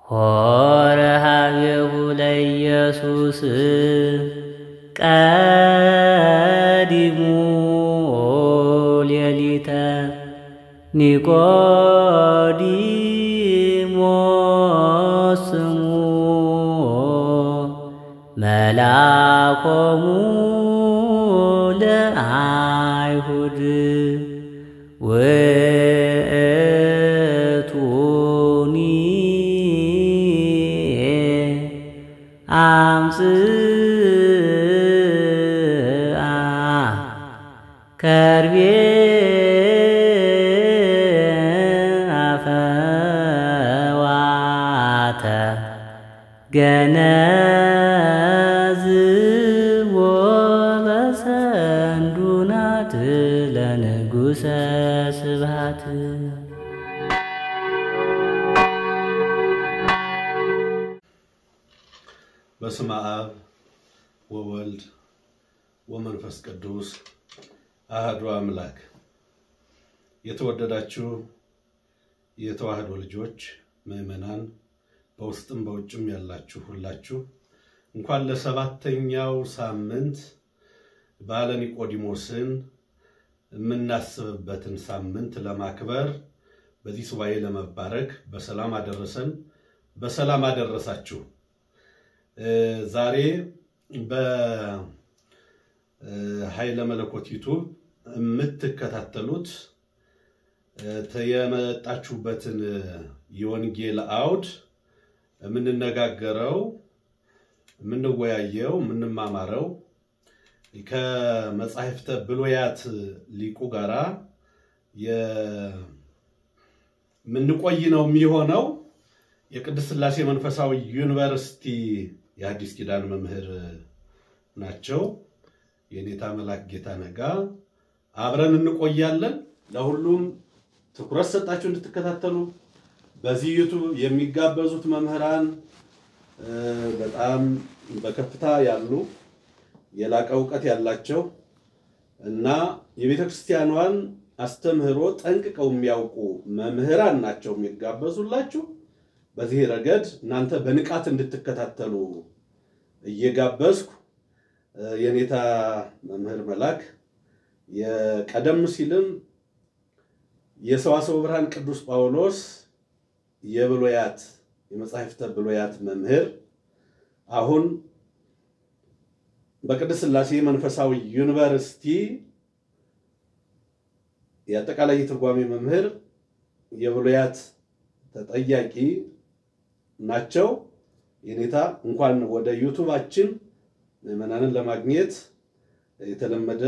ሆረ ሀቤሁ ለኢየሱስ ቀዲሙ ሌሊተ ኒቆዲሞስ ስሙ መላኮሙ ለአይሁድ ውእቱኒ አምጽአ ከርቤ አፈዋተ ገነዝቦ በሰንዱናት ለንጉሠ ስብሐት። በስመ አብ ወወልድ ወመንፈስ ቅዱስ አሐዱ አምላክ። የተወደዳችሁ የተዋህዶ ልጆች ምእመናን በውስጥም በውጭም ያላችሁ ሁላችሁ እንኳን ለሰባተኛው ሳምንት በዓለ ኒቆዲሞስን የምናስብበትን ሳምንት ለማክበር በዚህ ሱባኤ ለመባረክ በሰላም አደረሰን፣ በሰላም አደረሳችሁ። ዛሬ በኃይለ መለኮት ዩቲዩብ የምትከታተሉት የመጣችሁበትን የወንጌል አውድ የምንነጋገረው የምንወያየው የምንማማረው ከመጻሕፍተ ብሉያት ሊቁ ጋራ የምንቆይ ነው የሚሆነው። የቅድስት ሥላሴ መንፈሳዊ ዩኒቨርሲቲ የሐዲስ ኪዳን መምህር ናቸው። የኔታ መላክ ጌታ ነጋ አብረን እንቆያለን። ለሁሉም ትኩረት ሰጣችሁ እንድትከታተሉ በዚህ ዩቲዩብ የሚጋበዙት መምህራን በጣም በከፍታ ያሉ የላቀ ዕውቀት ያላቸው እና የቤተክርስቲያኗን አስተምህሮ ጠንቅቀው የሚያውቁ መምህራን ናቸው የሚጋበዙላችሁ። በዚህ ረገድ እናንተ በንቃት እንድትከታተሉ እየጋበዝኩ የኔታ መምህር መላክ የቀደም ሲልም የሰዋስወ ብርሃን ቅዱስ ጳውሎስ የብሉያት የመጻሕፍተ ብሉያት መምህር አሁን በቅድስት ሥላሴ መንፈሳዊ ዩኒቨርሲቲ የአጠቃላይ ትርጓሜ መምህር የብሉያት ተጠያቂ ናቸው። የኔታ እንኳን ወደ ዩቲዩባችን ምእመናንን ለማግኘት የተለመደ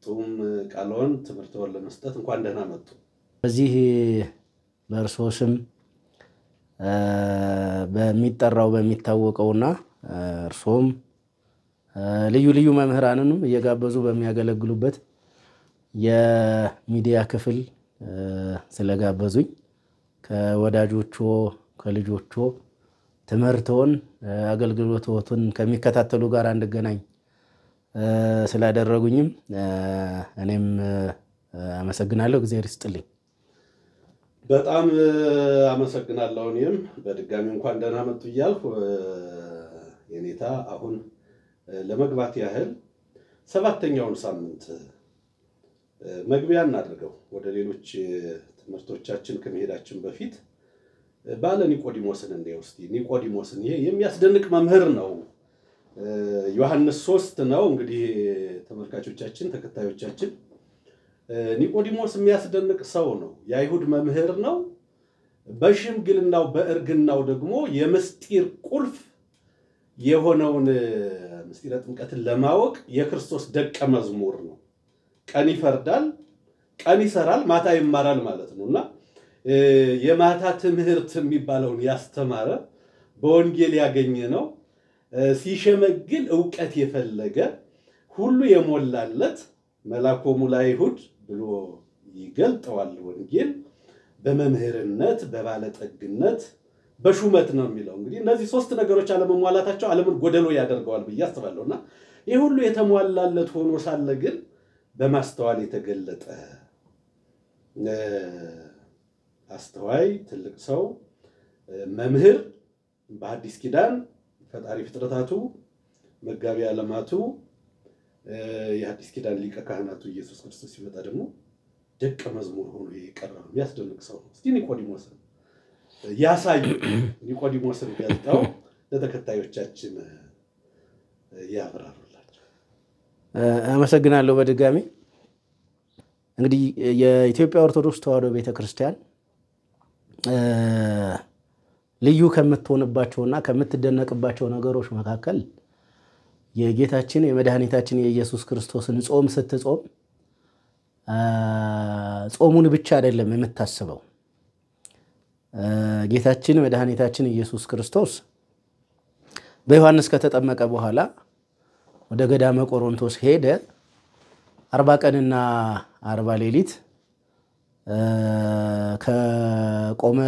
ጡም ቃልዎን ትምህርትዎን ለመስጠት እንኳን ደህና መጡ። በዚህ በእርሶ ስም በሚጠራው በሚታወቀውና እርሶም ልዩ ልዩ መምህራንንም እየጋበዙ በሚያገለግሉበት የሚዲያ ክፍል ስለጋበዙኝ ከወዳጆቹ ከልጆቹ ትምህርቶን አገልግሎቶን ከሚከታተሉ ጋር እንድገናኝ ስላደረጉኝም እኔም አመሰግናለሁ። እግዚአብሔር ይስጥልኝ። በጣም አመሰግናለሁ። እኔም በድጋሚ እንኳን ደህና መጡ እያልኩ የኔታ አሁን ለመግባት ያህል ሰባተኛውን ሳምንት መግቢያ እናድርገው። ወደ ሌሎች ትምህርቶቻችን ከመሄዳችን በፊት ባለ ኒቆዲሞስን እንደውስቲ ኒቆዲሞስን ይሄ የሚያስደንቅ መምህር ነው። ዮሐንስ 3 ነው እንግዲህ ተመልካቾቻችን ተከታዮቻችን። ኒቆዲሞስ የሚያስደንቅ ሰው ነው። የአይሁድ መምህር ነው። በሽምግልናው በእርግናው ደግሞ የምስጢር ቁልፍ የሆነውን ምስጢረ ጥምቀትን ለማወቅ የክርስቶስ ደቀ መዝሙር ነው። ቀን ይፈርዳል፣ ቀን ይሰራል፣ ማታ ይማራል ማለት ነውና የማታ ትምህርት የሚባለውን ያስተማረ በወንጌል ያገኘ ነው። ሲሸመግል ዕውቀት የፈለገ ሁሉ የሞላለት መላኮሙ ለአይሁድ ብሎ ይገልጠዋል ወንጌል። በመምህርነት በባለጠግነት በሹመት ነው የሚለው። እንግዲህ እነዚህ ሶስት ነገሮች አለመሟላታቸው ዓለምን ጎደሎ ያደርገዋል ብዬ አስባለሁና ይሄ ሁሉ የተሟላለት ሆኖ ሳለ ግን በማስተዋል የተገለጠ አስተዋይ ትልቅ ሰው መምህር በአዲስ ኪዳን ፈጣሪ ፍጥረታቱ መጋቢ ዓለማቱ የአዲስ ኪዳን ሊቀ ካህናቱ ኢየሱስ ክርስቶስ ሲመጣ ደግሞ ደቀ መዝሙር ሆኖ የቀረበ የሚያስደንቅ ሰው ነው። እስቲ ኒቆዲሞስን ያሳዩ። ኒቆዲሞስን ገልጠው ለተከታዮቻችን ያብራሩላቸው። አመሰግናለሁ በድጋሚ። እንግዲህ የኢትዮጵያ ኦርቶዶክስ ተዋሕዶ ቤተክርስቲያን ልዩ ከምትሆንባቸውና ከምትደነቅባቸው ነገሮች መካከል የጌታችን የመድኃኒታችን የኢየሱስ ክርስቶስን ጾም ስትጾም ጾሙን ብቻ አይደለም የምታስበው። ጌታችን መድኃኒታችን ኢየሱስ ክርስቶስ በዮሐንስ ከተጠመቀ በኋላ ወደ ገዳመ ቆሮንቶስ ሄደ። 40 ቀንና 40 ሌሊት ከቆመ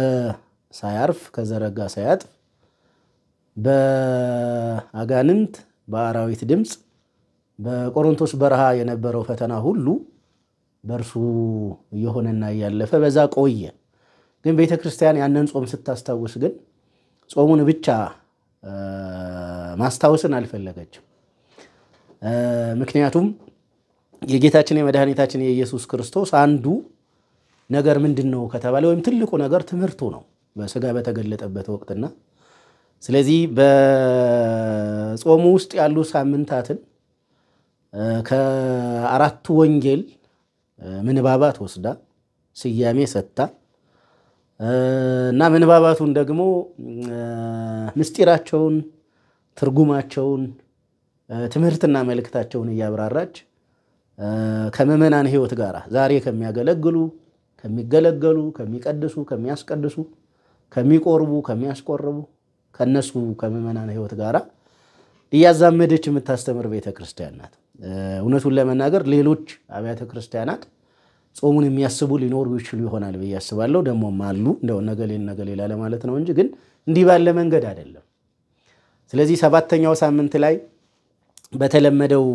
ሳያርፍ ከዘረጋ ሳያጥፍ በአጋንንት በአራዊት ድምፅ በቆሮንቶስ በረሃ የነበረው ፈተና ሁሉ በእርሱ እየሆነና እያለፈ በዛ ቆየ። ግን ቤተክርስቲያን ያንን ጾም ስታስታውስ ግን ጾሙን ብቻ ማስታወስን አልፈለገችም። ምክንያቱም የጌታችን የመድኃኒታችን የኢየሱስ ክርስቶስ አንዱ ነገር ምንድነው ከተባለ ወይም ትልቁ ነገር ትምህርቱ ነው በሥጋ በተገለጠበት ወቅትና ስለዚህ በጾሙ ውስጥ ያሉ ሳምንታትን ከአራቱ ወንጌል ምንባባት ወስዳ ስያሜ ሰጥታ እና ምንባባቱን ደግሞ ምስጢራቸውን ትርጉማቸውን ትምህርትና መልእክታቸውን እያብራራች ከመመናን ሕይወት ጋር ዛሬ ከሚያገለግሉ ከሚገለገሉ ከሚቀድሱ ከሚያስቀድሱ ከሚቆርቡ ከሚያስቆርቡ ከነሱ ከመመናን ሕይወት ጋር እያዛመደች የምታስተምር ቤተክርስቲያን ናት። እውነቱን ለመናገር ሌሎች አብያተ ክርስቲያናት ጾሙን የሚያስቡ ሊኖሩ ይችሉ ይሆናል ብዬ አስባለሁ። ደሞም አሉ እንደው ነገሌ ላለ ማለት ነው እንጂ ግን እንዲህ ባለ መንገድ አይደለም። ስለዚህ 7ኛው ሳምንት ላይ በተለመደው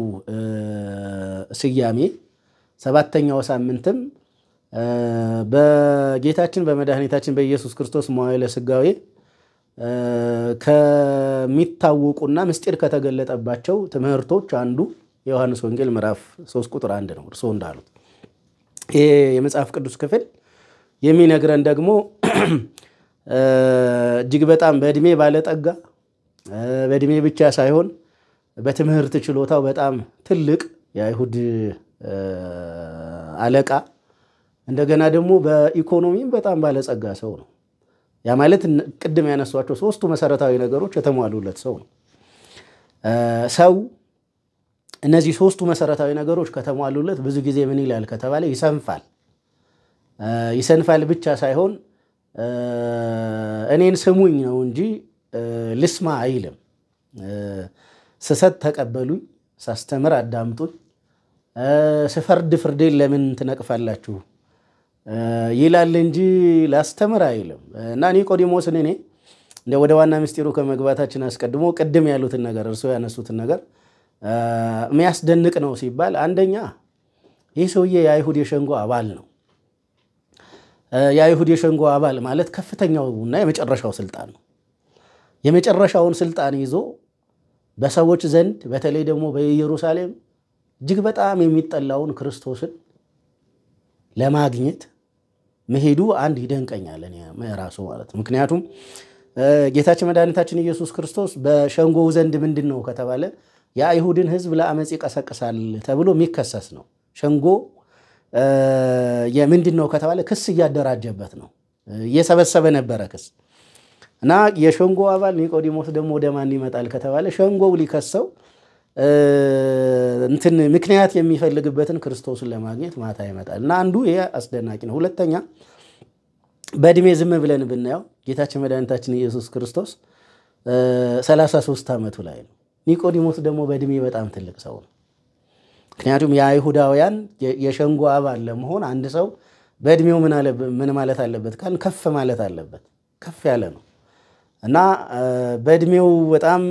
ስያሜ 7ኛው ሳምንትም በጌታችን በመድኃኒታችን በኢየሱስ ክርስቶስ መዋዕለ ሥጋዌ ከሚታወቁና ምስጢር ከተገለጠባቸው ትምህርቶች አንዱ የዮሐንስ ወንጌል ምዕራፍ 3 ቁጥር 1 ነው። እርሶ እንዳሉት ይሄ የመጽሐፍ ቅዱስ ክፍል የሚነግረን ደግሞ እጅግ በጣም በእድሜ ባለጠጋ በእድሜ ብቻ ሳይሆን በትምህርት ችሎታው በጣም ትልቅ የአይሁድ አለቃ እንደገና ደግሞ በኢኮኖሚም በጣም ባለጸጋ ሰው ነው። ያ ማለት ቅድም ያነሷቸው ሶስቱ መሰረታዊ ነገሮች የተሟሉለት ሰው ነው። ሰው እነዚህ ሶስቱ መሰረታዊ ነገሮች ከተሟሉለት ብዙ ጊዜ ምን ይላል ከተባለ ይሰንፋል። ይሰንፋል ብቻ ሳይሆን እኔን ስሙኝ ነው እንጂ ልስማ አይልም። ስሰጥ ተቀበሉኝ፣ ሳስተምር አዳምጡኝ፣ ስፈርድ ፍርዴን ለምን ትነቅፋላችሁ ይላል እንጂ ላስተምር አይልም። እና ኒቆዲሞስን እኔ እንደ ወደ ዋና ምስጢሩ ከመግባታችን አስቀድሞ ቅድም ያሉትን ነገር እርሶ ያነሱትን ነገር የሚያስደንቅ ነው ሲባል አንደኛ ይህ ሰውዬ የአይሁድ የሸንጎ አባል ነው። የአይሁድ የሸንጎ አባል ማለት ከፍተኛውና የመጨረሻው ስልጣን ነው። የመጨረሻውን ስልጣን ይዞ በሰዎች ዘንድ በተለይ ደግሞ በኢየሩሳሌም እጅግ በጣም የሚጠላውን ክርስቶስን ለማግኘት መሄዱ አንድ ይደንቀኛል እኔ ራሱ ማለት ነው። ምክንያቱም ጌታችን መድኃኒታችን ኢየሱስ ክርስቶስ በሸንጎው ዘንድ ምንድነው ከተባለ የአይሁድን ሕዝብ ለአመጽ ይቀሰቅሳል ተብሎ የሚከሰስ ነው። ሸንጎ የምንድነው ከተባለ ክስ እያደራጀበት ነው፣ እየሰበሰበ ነበረ ክስ እና የሸንጎ አባል ኒቆዲሞስ ደግሞ ወደ ማን ይመጣል ከተባለ ሸንጎው ሊከሰው እንትን ምክንያት የሚፈልግበትን ክርስቶስን ለማግኘት ማታ ይመጣል እና አንዱ ይሄ አስደናቂ ነው። ሁለተኛ በእድሜ ዝም ብለን ብናየው ጌታችን መድኃኒታችን ኢየሱስ ክርስቶስ 33 ዓመቱ ላይ ነው። ኒቆዲሞስ ደግሞ በእድሜ በጣም ትልቅ ሰው ነው። ምክንያቱም የአይሁዳውያን የሸንጎ አባል ለመሆን አንድ ሰው በእድሜው ምን ማለት አለበት ካል ከፍ ማለት አለበት፣ ከፍ ያለ ነው እና በእድሜው በጣም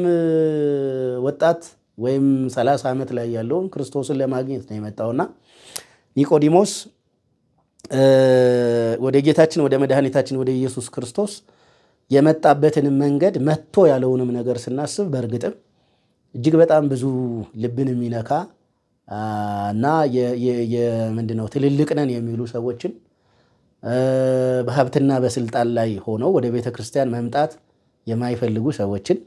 ወጣት ወይም 30 ዓመት ላይ ያለውን ክርስቶስን ለማግኘት ነው የመጣውና ኒቆዲሞስ ወደ ጌታችን ወደ መድኃኒታችን ወደ ኢየሱስ ክርስቶስ የመጣበትን መንገድ መጥቶ ያለውንም ነገር ስናስብ በእርግጥም እጅግ በጣም ብዙ ልብን የሚነካ እና ምንድነው ትልልቅ ነን የሚሉ ሰዎችን በሀብትና በስልጣን ላይ ሆነው ወደ ቤተ ክርስቲያን መምጣት የማይፈልጉ ሰዎችን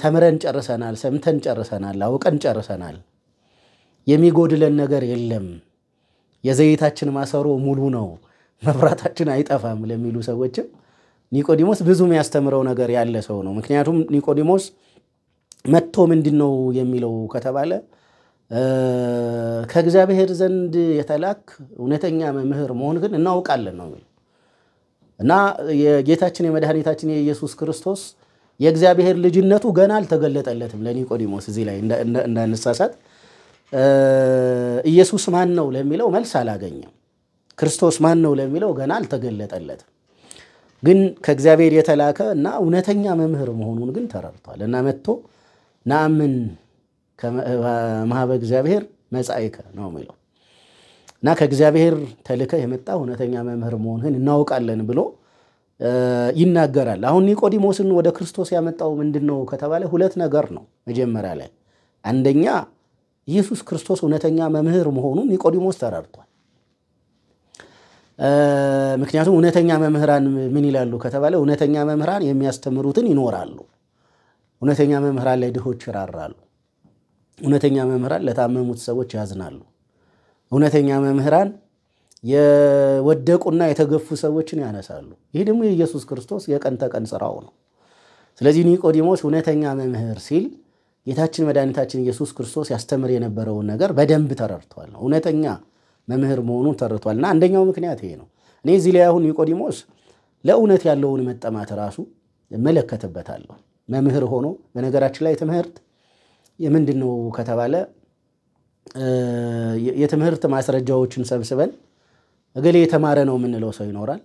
ተምረን ጨርሰናል፣ ሰምተን ጨርሰናል፣ አውቀን ጨርሰናል፣ የሚጎድለን ነገር የለም፣ የዘይታችን ማሰሮ ሙሉ ነው፣ መብራታችን አይጠፋም ለሚሉ ሰዎችም ኒቆዲሞስ ብዙ የሚያስተምረው ነገር ያለ ሰው ነው። ምክንያቱም ኒቆዲሞስ መጥቶ ምንድነው የሚለው ከተባለ ከእግዚአብሔር ዘንድ የተላክ እውነተኛ መምህር መሆን ግን እናውቃለን ነው እና የጌታችን የመድኃኒታችን የኢየሱስ ክርስቶስ የእግዚአብሔር ልጅነቱ ገና አልተገለጠለትም ለኒቆዲሞስ። እዚህ ላይ እንዳንሳሳት ኢየሱስ ማን ነው ለሚለው መልስ አላገኘም። ክርስቶስ ማን ነው ለሚለው ገና አልተገለጠለትም። ግን ከእግዚአብሔር የተላከ እና እውነተኛ መምህር መሆኑን ግን ተረድቷል እና መጥቶ ናምን ከማህበ እግዚአብሔር መጻኢከ ነው የሚለው እና ከእግዚአብሔር ተልከ የመጣ እውነተኛ መምህር መሆንህን እናውቃለን ብሎ ይናገራል። አሁን ኒቆዲሞስን ወደ ክርስቶስ ያመጣው ምንድነው ከተባለ ሁለት ነገር ነው። መጀመሪያ ላይ አንደኛ ኢየሱስ ክርስቶስ እውነተኛ መምህር መሆኑን ኒቆዲሞስ ተረድቷል። ምክንያቱም እውነተኛ መምህራን ምን ይላሉ ከተባለ እውነተኛ መምህራን የሚያስተምሩትን ይኖራሉ። እውነተኛ መምህራን ላይ ድሆች ይራራሉ። እውነተኛ መምህራን ለታመሙት ሰዎች ያዝናሉ። እውነተኛ መምህራን የወደቁና የተገፉ ሰዎችን ያነሳሉ። ይህ ደግሞ የኢየሱስ ክርስቶስ የቀን ተቀን ስራው ነው። ስለዚህ ኒቆዲሞስ እውነተኛ መምህር ሲል ጌታችን መድኃኒታችን ኢየሱስ ክርስቶስ ያስተምር የነበረውን ነገር በደንብ ተረድቷል። እውነተኛ መምህር መሆኑን ተረድቷልና አንደኛው ምክንያት ይሄ ነው። እኔ እዚህ ላይ አሁን ኒቆዲሞስ ለእውነት ያለውን መጠማት ራሱ እመለከትበታለሁ። መምህር ሆኖ በነገራችን ላይ ትምህርት የምንድነው ከተባለ የትምህርት ማስረጃዎችን ሰብስበን እገሌ የተማረ ነው የምንለው ሰው ይኖራል።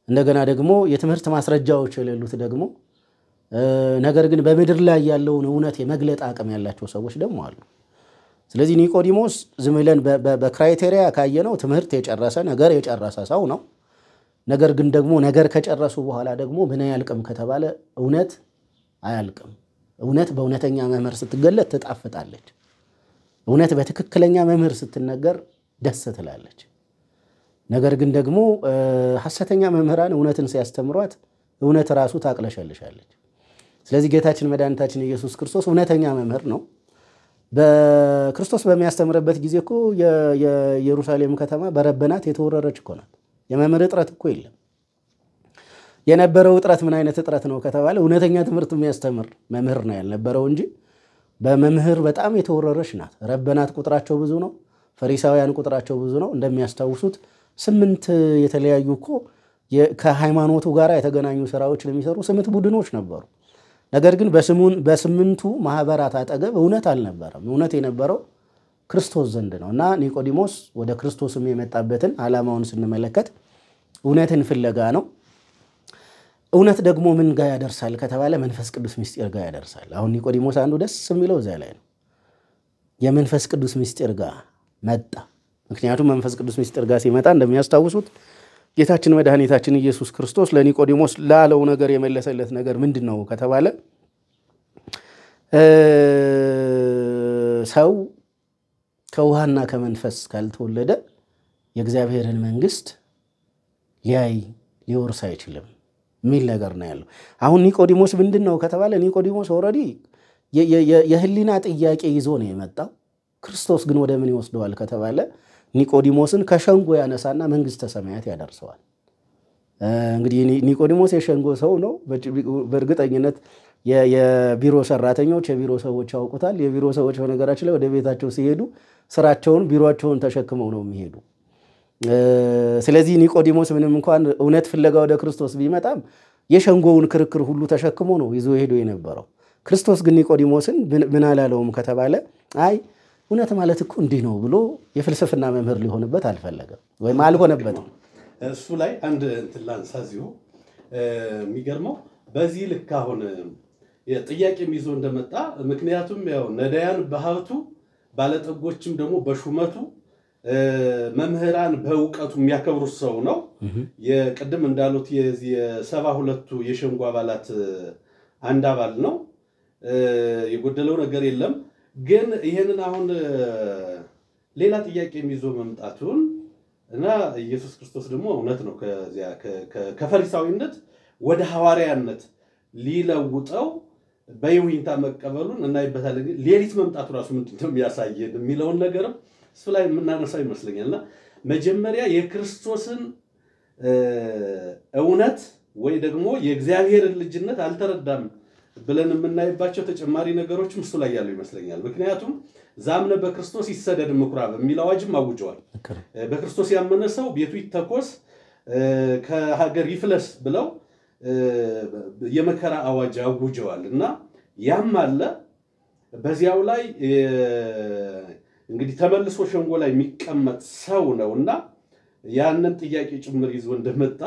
እንደገና ደግሞ የትምህርት ማስረጃዎች የሌሉት ደግሞ ነገር ግን በምድር ላይ ያለውን እውነት የመግለጥ አቅም ያላቸው ሰዎች ደግሞ አሉ። ስለዚህ ኒቆዲሞስ ዝም ብለን በክራይቴሪያ ካየነው ትምህርት የጨረሰ ነገር የጨረሰ ሰው ነው። ነገር ግን ደግሞ ነገር ከጨረሱ በኋላ ደግሞ ምን ያልቅም ከተባለ እውነት አያልቅም። እውነት በእውነተኛ መምህር ስትገለጥ ትጣፍጣለች። እውነት በትክክለኛ መምህር ስትነገር ደስ ትላለች። ነገር ግን ደግሞ ሐሰተኛ መምህራን እውነትን ሲያስተምሯት እውነት ራሱ ታቅለሸልሻለች። ስለዚህ ጌታችን መድኃኒታችን ኢየሱስ ክርስቶስ እውነተኛ መምህር ነው። በክርስቶስ በሚያስተምርበት ጊዜ እኮ የኢየሩሳሌም ከተማ በረበናት የተወረረች እኮ ናት። የመምህር እጥረት እኮ የለም። የነበረው እጥረት ምን አይነት እጥረት ነው ከተባለ እውነተኛ ትምህርት የሚያስተምር መምህር ነው ያልነበረው እንጂ በመምህር በጣም የተወረረች ናት። ረበናት ቁጥራቸው ብዙ ነው። ፈሪሳውያን ቁጥራቸው ብዙ ነው። እንደሚያስታውሱት 8 የተለያዩ እኮ ከሃይማኖቱ ጋር የተገናኙ ስራዎች ለሚሰሩ 8 ቡድኖች ነበሩ። ነገር ግን በስምንቱ ማህበራት አጠገብ እውነት አልነበረም። እውነት የነበረው ክርስቶስ ዘንድ ነው እና ኒቆዲሞስ ወደ ክርስቶስም የመጣበትን ዓላማውን ስንመለከት እውነትን ፍለጋ ነው። እውነት ደግሞ ምን ጋር ያደርሳል ከተባለ መንፈስ ቅዱስ ምስጢር ጋር ያደርሳል። አሁን ኒቆዲሞስ አንዱ ደስ የሚለው እዚያ ላይ ነው። የመንፈስ ቅዱስ ምስጢር ጋር መጣ። ምክንያቱም መንፈስ ቅዱስ ምስጢር ጋር ሲመጣ እንደሚያስታውሱት ጌታችን መድኃኒታችን ኢየሱስ ክርስቶስ ለኒቆዲሞስ ላለው ነገር የመለሰለት ነገር ምንድነው ከተባለ ሰው ከውሃና ከመንፈስ ካልተወለደ የእግዚአብሔርን መንግስት ሊወርስ አይችልም የሚል ነገር ነው ያለው። አሁን ኒቆዲሞስ ምንድነው ከተባለ ኒቆዲሞስ ኦልሬዲ የህሊና ጥያቄ ይዞ ነው የመጣው። ክርስቶስ ግን ወደ ምን ይወስደዋል ከተባለ ኒቆዲሞስን ከሸንጎ ያነሳና መንግስተ ሰማያት ያደርሰዋል። እንግዲህ ኒቆዲሞስ የሸንጎ ሰው ነው። በእርግጠኝነት የቢሮ ሰራተኞች የቢሮ ሰዎች ያውቁታል። የቢሮ ሰዎች በነገራችን ላይ ወደ ቤታቸው ሲሄዱ ስራቸውን ቢሮአቸውን ተሸክመው ነው የሚሄዱ። ስለዚህ ኒቆዲሞስ ምንም እንኳን እውነት ፍለጋ ወደ ክርስቶስ ቢመጣም የሸንጎውን ክርክር ሁሉ ተሸክሞ ነው ይዞ ሄዶ የነበረው። ክርስቶስ ግን ኒቆዲሞስን ምን አላለውም ከተባለ አይ እውነት ማለት እኮ እንዲህ ነው ብሎ የፍልስፍና መምህር ሊሆንበት አልፈለገም ወይም አልሆነበትም። እሱ ላይ አንድ እንትን ላንሳ እዚሁ የሚገርመው በዚህ ልክ አሁን ጥያቄም ይዞ እንደመጣ ምክንያቱም ያው ነዳያን በሀብቱ ባለጠጎችም ደግሞ በሹመቱ መምህራን በእውቀቱ የሚያከብሩት ሰው ነው። የቅድም እንዳሉት የ72ቱ የሸንጎ አባላት አንድ አባል ነው። የጎደለው ነገር የለም። ግን ይሄንን አሁን ሌላ ጥያቄ ይዞ መምጣቱን እና ኢየሱስ ክርስቶስ ደግሞ እውነት ነው ከፈሪሳዊነት ወደ ሐዋርያነት ሊለውጠው በይሁንታ መቀበሉን እናይበታለን። ሌሊት መምጣቱ ራሱ ምንድነው የሚያሳየን የሚለውን ነገርም እሱ ላይ የምናነሳው ይመስለኛልና መጀመሪያ የክርስቶስን እውነት ወይ ደግሞ የእግዚአብሔርን ልጅነት አልተረዳም ብለን የምናይባቸው ተጨማሪ ነገሮችም እሱ ላይ ያለው ይመስለኛል። ምክንያቱም ዛምነ በክርስቶስ ይሰደድ ምኩራብ የሚል አዋጅም አውጀዋል። በክርስቶስ ያመነ ሰው ቤቱ ይተኮስ ከሀገር ይፍለስ ብለው የመከራ አዋጅ አውጀዋል እና ያም አለ። በዚያው ላይ እንግዲህ ተመልሶ ሸንጎ ላይ የሚቀመጥ ሰው ነውና ያንን ጥያቄ ጭምር ይዞ እንደመጣ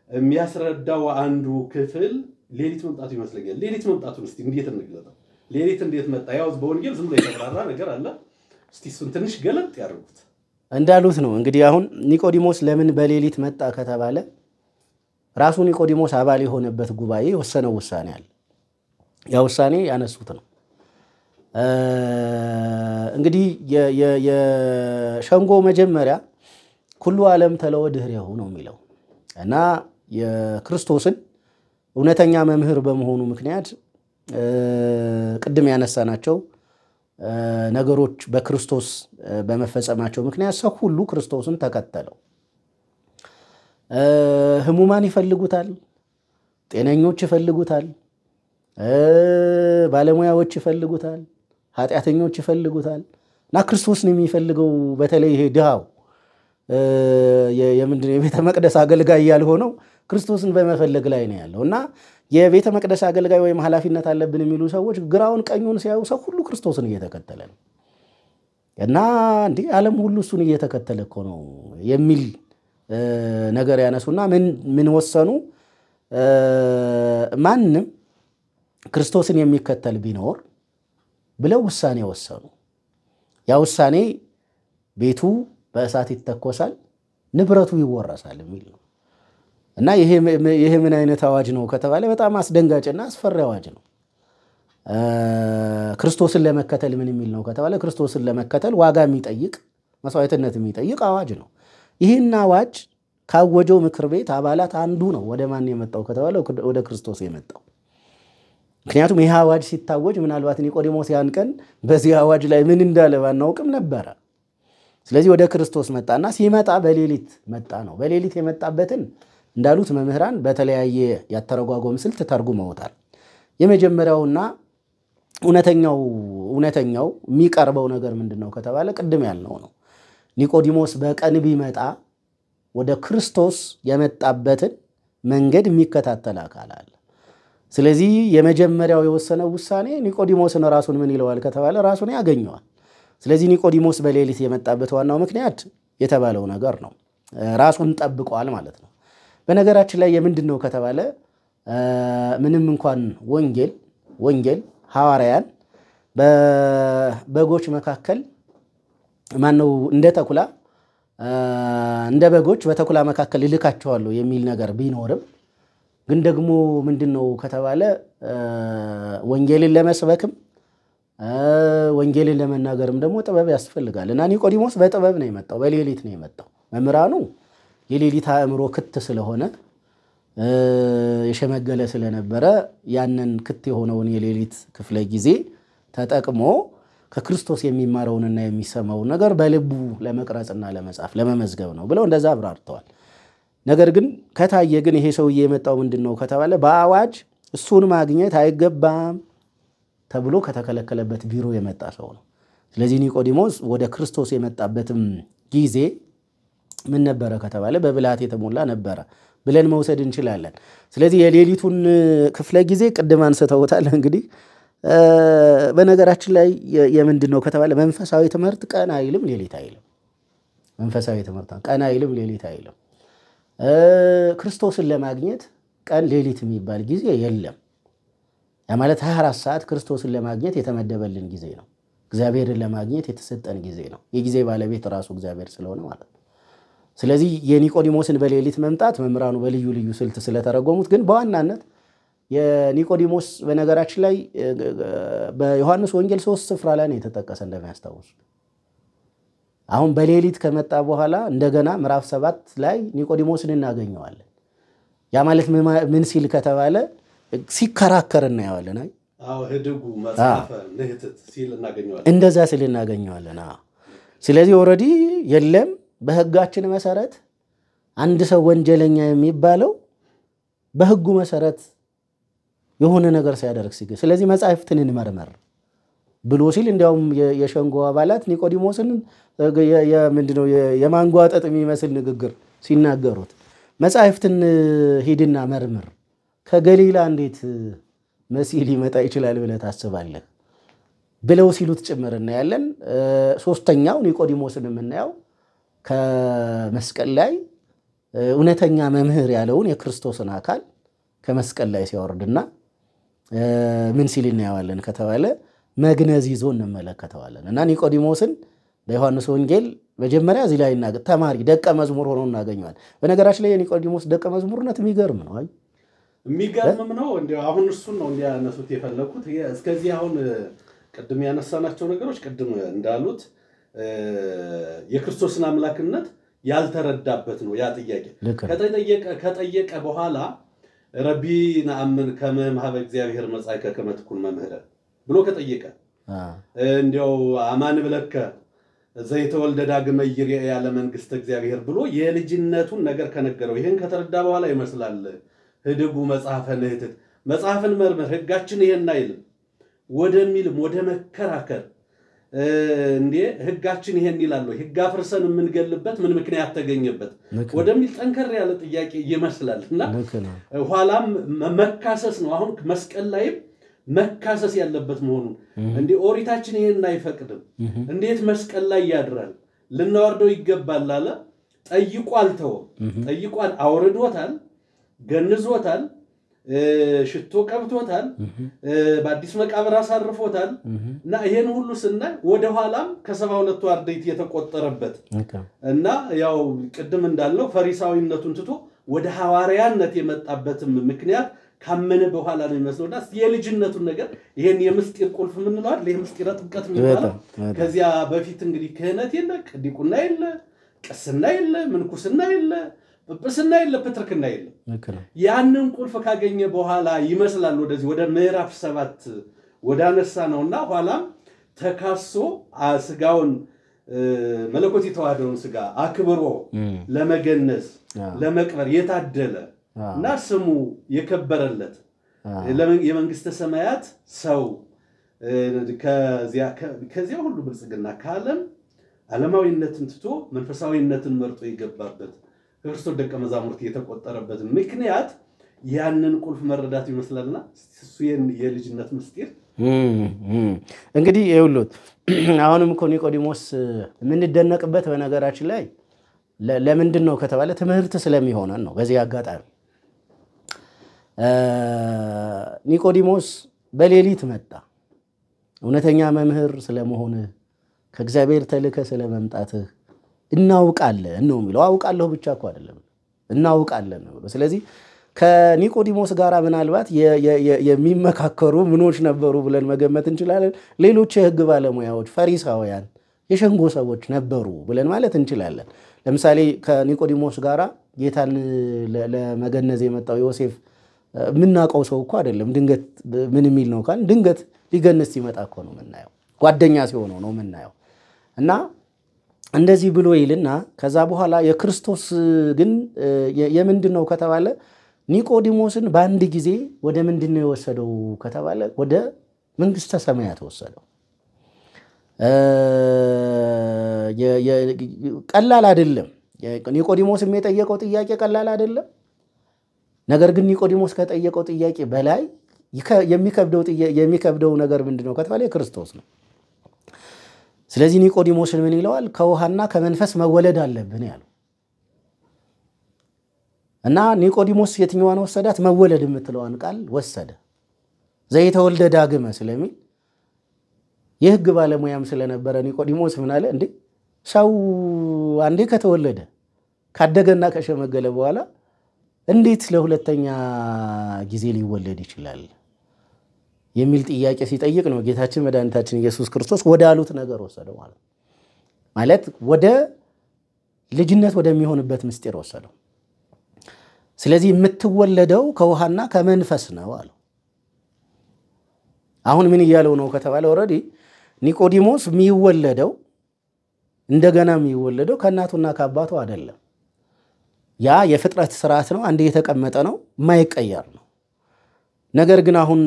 የሚያስረዳው አንዱ ክፍል ሌሊት መምጣቱ ይመስለኛል። ሌሊት መምጣቱን እስቲ እንዴት እንግለጠው? ሌሊት እንዴት መጣ? ያው በወንጌል ዝም ብሎ የተብራራ ነገር አለ። እስቲ እሱን ትንሽ ገለጥ ያድርጉት። እንዳሉት ነው እንግዲህ አሁን ኒቆዲሞስ ለምን በሌሊት መጣ ከተባለ ራሱ ኒቆዲሞስ አባል የሆነበት ጉባኤ የወሰነው ውሳኔ አለ። ያ ውሳኔ ያነሱት ነው። እንግዲህ የሸንጎ መጀመሪያ ኩሉ ዓለም ተለወ ድኅሬሁ ነው የሚለው እና የክርስቶስን እውነተኛ መምህር በመሆኑ ምክንያት ቅድም ያነሳናቸው ነገሮች በክርስቶስ በመፈጸማቸው ምክንያት ሰው ሁሉ ክርስቶስን ተከተለው። ህሙማን ይፈልጉታል፣ ጤነኞች ይፈልጉታል፣ ባለሙያዎች ይፈልጉታል፣ ኃጢአተኞች ይፈልጉታል እና ክርስቶስን የሚፈልገው በተለይ ይሄ ድሃው የምንድነው የቤተ መቅደስ አገልጋይ ያልሆነው ክርስቶስን በመፈለግ ላይ ነው ያለው እና የቤተ መቅደስ አገልጋይ ወይም ኃላፊነት አለብን የሚሉ ሰዎች ግራውን ቀኙን ሲያዩ ሰው ሁሉ ክርስቶስን እየተከተለ ነው እና እንዴ ዓለም ሁሉ እሱን እየተከተለ እኮ ነው የሚል ነገር ያነሱና ምን ወሰኑ? ማንም ክርስቶስን የሚከተል ቢኖር ብለው ውሳኔ ወሰኑ። ያ ውሳኔ ቤቱ በእሳት ይተኮሳል፣ ንብረቱ ይወረሳል የሚል ነው እና ይሄ ምን አይነት አዋጅ ነው ከተባለ በጣም አስደንጋጭና አስፈሪ አዋጅ ነው። ክርስቶስን ለመከተል ምን የሚል ነው ከተባለ ክርስቶስን ለመከተል ዋጋ የሚጠይቅ መስዋዕትነት የሚጠይቅ አዋጅ ነው። ይህን አዋጅ ካወጀው ምክር ቤት አባላት አንዱ ነው ወደ ማን የመጣው ከተባለ ወደ ክርስቶስ የመጣው። ምክንያቱም ይህ አዋጅ ሲታወጅ ምናልባት ኒቆዲሞስ ያን ቀን በዚህ አዋጅ ላይ ምን እንዳለ ባናውቅም ነበረ። ስለዚህ ወደ ክርስቶስ መጣና ሲመጣ በሌሊት መጣ ነው። በሌሊት የመጣበትን እንዳሉት መምህራን በተለያየ ያተረጓጎም ስልት ተርጉመውታል። የመጀመሪያውና እውነተኛው የሚቀርበው ነገር ምንድነው ከተባለ ቅድም ያልነው ነው። ኒቆዲሞስ በቀን ቢመጣ ወደ ክርስቶስ የመጣበትን መንገድ የሚከታተል አካል አለ። ስለዚህ የመጀመሪያው የወሰነው ውሳኔ ኒቆዲሞስን ራሱን ምን ይለዋል ከተባለ ራሱን ያገኘዋል። ስለዚህ ኒቆዲሞስ በሌሊት የመጣበት ዋናው ምክንያት የተባለው ነገር ነው። ራሱን ጠብቋል ማለት ነው። በነገራችን ላይ የምንድነው ከተባለ ምንም እንኳን ወንጌል ሐዋርያን በበጎች መካከል ማነው እንደ ተኩላ እንደ በጎች በተኩላ መካከል ይልካቸዋለሁ የሚል ነገር ቢኖርም ግን ደግሞ ምንድነው ከተባለ ወንጌልን ለመስበክም ወንጌልን ለመናገርም ደግሞ ጥበብ ያስፈልጋል እና ኒቆዲሞስ በጥበብ ነው የመጣው፣ በሌሊት ነው የመጣው። መምህራኑ የሌሊት አእምሮ ክት ስለሆነ የሸመገለ ስለነበረ ያንን ክት የሆነውን የሌሊት ክፍለ ጊዜ ተጠቅሞ ከክርስቶስ የሚማረውንና የሚሰማውን ነገር በልቡ ለመቅረጽና ለመጻፍ ለመመዝገብ ነው ብለው እንደዛ አብራርተዋል። ነገር ግን ከታየ ግን ይሄ ሰውዬ የመጣው ምንድነው ከተባለ በአዋጅ እሱን ማግኘት አይገባም ተብሎ ከተከለከለበት ቢሮ የመጣ ሰው ነው። ስለዚህ ኒቆዲሞስ ወደ ክርስቶስ የመጣበትም ጊዜ ምን ነበረ ከተባለ በብልሃት የተሞላ ነበረ ብለን መውሰድ እንችላለን። ስለዚህ የሌሊቱን ክፍለ ጊዜ ቅድም አንስተውታል። እንግዲህ በነገራችን ላይ የምንድነው ከተባለ መንፈሳዊ ትምህርት ቀን አይልም ሌሊት አይልም። መንፈሳዊ ትምህርት ቀን አይልም ሌሊት አይልም። ክርስቶስን ለማግኘት ቀን ሌሊት የሚባል ጊዜ የለም። ያ ማለት 24 ሰዓት ክርስቶስን ለማግኘት የተመደበልን ጊዜ ነው። እግዚአብሔርን ለማግኘት የተሰጠን ጊዜ ነው። የጊዜ ባለቤት ራሱ እግዚአብሔር ስለሆነ ማለት ነው። ስለዚህ የኒቆዲሞስን በሌሊት መምጣት መምህራኑ በልዩ ልዩ ስልት ስለተረጎሙት፣ ግን በዋናነት የኒቆዲሞስ በነገራችን ላይ በዮሐንስ ወንጌል 3 ስፍራ ላይ ነው የተጠቀሰ እንደሚያስታውሱ። አሁን በሌሊት ከመጣ በኋላ እንደገና ምዕራፍ 7 ላይ ኒቆዲሞስን እናገኘዋለን። ያ ማለት ምን ሲል ከተባለ ሲከራከር እናየዋለን። ህድጉ መጽሐፈ ንህትት ሲል እናገኘዋለን። እንደዛ ሲል እናገኘዋለን። ስለዚህ ኦልሬዲ የለም በህጋችን መሰረት አንድ ሰው ወንጀለኛ የሚባለው በህጉ መሰረት የሆነ ነገር ሲያደርግ ሲገኝ፣ ስለዚህ መጻሕፍትን እንመርመር ብሎ ሲል እንዲያውም የሸንጎ አባላት ኒቆዲሞስን ምንድነው የማንጓጠጥ የሚመስል ንግግር ሲናገሩት፣ መጻሕፍትን ሂድና መርምር፣ ከገሊላ እንዴት መሲህ ሊመጣ ይችላል ብለህ ታስባለህ ብለው ሲሉት ጭምር እናያለን። ሶስተኛው ኒቆዲሞስን የምናየው ከመስቀል ላይ እውነተኛ መምህር ያለውን የክርስቶስን አካል ከመስቀል ላይ ሲያወርድና ምን ሲል እናየዋለን ከተባለ መግነዝ ይዞ እንመለከተዋለን። እና ኒቆዲሞስን በዮሐንስ ወንጌል መጀመሪያ እዚህ ላይ ተማሪ ደቀ መዝሙር ሆኖ እናገኘዋለን። በነገራችን ላይ የኒቆዲሞስ ደቀ መዝሙርነት የሚገርም ነው። የሚገርምም ነው። እንዲያው አሁን እሱን ነው እንዲያነሱት የፈለኩት። እስከዚህ አሁን ቅድም ያነሳናቸው ነገሮች ቅድም እንዳሉት የክርስቶስን አምላክነት ያልተረዳበት ነው ያ ጥያቄ። ከጠየቀ በኋላ ረቢ ነአምን ከመ እምኀበ እግዚአብሔር መጻእከ ከመ ትኩን መምህረ ብሎ ከጠየቀ እንዲያው አማን ብለከ ዘይተወልደ ዳግመ ይርኤ ያለ መንግስት እግዚአብሔር ብሎ የልጅነቱን ነገር ከነገረው ይሄን ከተረዳ በኋላ ይመስላል ህድጉ መጽሐፈ ንህትት መጽሐፍን መርምር ህጋችን ይሄን አይልም ወደሚልም ወደ መከራከር እንዴ ህጋችን ይሄን ይላል ወይ ህግ አፍርሰን የምንገልበት ምን ምክንያት ተገኘበት ወደሚል ጠንከር ያለ ጥያቄ ይመስላልና ኋላም መካሰስ ነው። አሁን መስቀል ላይ መካሰስ ያለበት መሆኑን እንዴ ኦሪታችን ይሄን አይፈቅድም እንዴት መስቀል ላይ ያድራል ልናወርደው ይገባል አለ። ጠይቋል ጠይቋል አውርዶታል ገንዞታል ሽቶ ቀብቶታል በአዲስ መቃብር አሳርፎታል። እና ይሄን ሁሉ ስናይ ወደ ኋላም ከ72 አርድእት የተቆጠረበት እና ያው ቅድም እንዳልነው ፈሪሳዊነቱን ትቶ ወደ ሐዋርያነት የመጣበትም ምክንያት ካመነ በኋላ ነው የሚመስለውና የልጅነቱን ነገር ይሄን የምስጢር ቁልፍ ምን ነው አይደል የምስጢር ጥምቀት የሚባለው ከዚያ በፊት እንግዲህ ክህነት የለ ዲቁና የለ ቅስና የለ ምንኩስና የለ ጵጵስና የለ ፕትርክና የለ ያንን ቁልፍ ካገኘ በኋላ ይመስላል ወደዚህ ወደ ምዕራፍ 7 ወዳነሳ ነውና ኋላም ተካሶ ስጋውን መለኮት የተዋህደውን ስጋ አክብሮ ለመገነዝ ለመቅበር የታደለ እና ስሙ የከበረለት የመንግስተ ሰማያት ሰው ከዚያ ሁሉ ብልጽግና ካለም ዓለማዊነትን ትቶ መንፈሳዊነትን መርጦ ይገባበት ክርስቶስ ደቀ መዛሙርት የተቆጠረበት ምክንያት ያንን ቁልፍ መረዳት ይመስላልና እሱ የልጅነት ምስጢር እንግዲህ ይኸውልህ አሁንም እኮ ኒቆዲሞስ የምንደነቅበት በነገራችን ላይ ለምንድን ነው ከተባለ ትምህርት ስለሚሆነን ነው። በዚህ አጋጣሚ ኒቆዲሞስ በሌሊት መጣ። እውነተኛ መምህር ስለመሆንህ ከእግዚአብሔር ተልከ ስለመምጣትህ እናውቃለን ነው የሚለው። አውቃለሁ ብቻ እኮ አይደለም እናውቃለን ነው። ስለዚህ ከኒቆዲሞስ ጋር ምናልባት የሚመካከሩ ምኖች ነበሩ ብለን መገመት እንችላለን። ሌሎች የህግ ባለሙያዎች ፈሪሳውያን የሸንጎ ሰዎች ነበሩ ብለን ማለት እንችላለን። ለምሳሌ ከኒቆዲሞስ ጋራ ጌታን ለመገነዝ የመጣው ዮሴፍ ምናቀው ሰው እኮ አይደለም። ድንገት ምን የሚል ነው ካል ድንገት ሊገነዝ ሲመጣ እኮ ነው የምናየው። ጓደኛ ሲሆነው ነው የምናየው። እና እንደዚህ ብሎ ይልና ከዛ በኋላ የክርስቶስ ግን የምንድን ነው ከተባለ ኒቆዲሞስን በአንድ ጊዜ ወደ ምንድን ነው የወሰደው ከተባለ ወደ መንግስተ ሰማያት ወሰደው። ቀላል አይደለም። ኒቆዲሞስ የጠየቀው ጥያቄ ቀላል አይደለም። ነገር ግን ኒቆዲሞስ ከጠየቀው ጥያቄ በላይ የሚከብደው ነገር ምንድነው ከተባለ ክርስቶስ ነው። ስለዚህ ኒቆዲሞስን ምን ይለዋል? ከውሃና ከመንፈስ መወለድ አለብን ያለው እና ኒቆዲሞስ የትኛዋን ወሰዳት? መወለድ የምትለዋን ቃል ወሰደ። ዘይተወልደ ዳግመ ስለሚል የሕግ ባለሙያም ስለነበረ ኒቆዲሞስ ምን አለ እንዴ ሰው አንዴ ከተወለደ ካደገና ከሸመገለ በኋላ እንዴት ለሁለተኛ ጊዜ ሊወለድ ይችላል የሚል ጥያቄ ሲጠይቅ ነው ጌታችን መድኃኒታችን ኢየሱስ ክርስቶስ ወደ አሉት ነገር ወሰደው ማለት ወደ ልጅነት ወደሚሆንበት ምስጢር ወሰደው። ስለዚህ የምትወለደው ከውሃና ከመንፈስ ነው አለው። አሁን ምን እያለው ነው ከተባለ ኦሬዲ ኒቆዲሞስ የሚወለደው እንደገና የሚወለደው ከእናቱና ከአባቱ አይደለም። ያ የፍጥረት ስርዓት ነው፣ አንዴ የተቀመጠ ነው፣ የማይቀየር ነው። ነገር ግን አሁን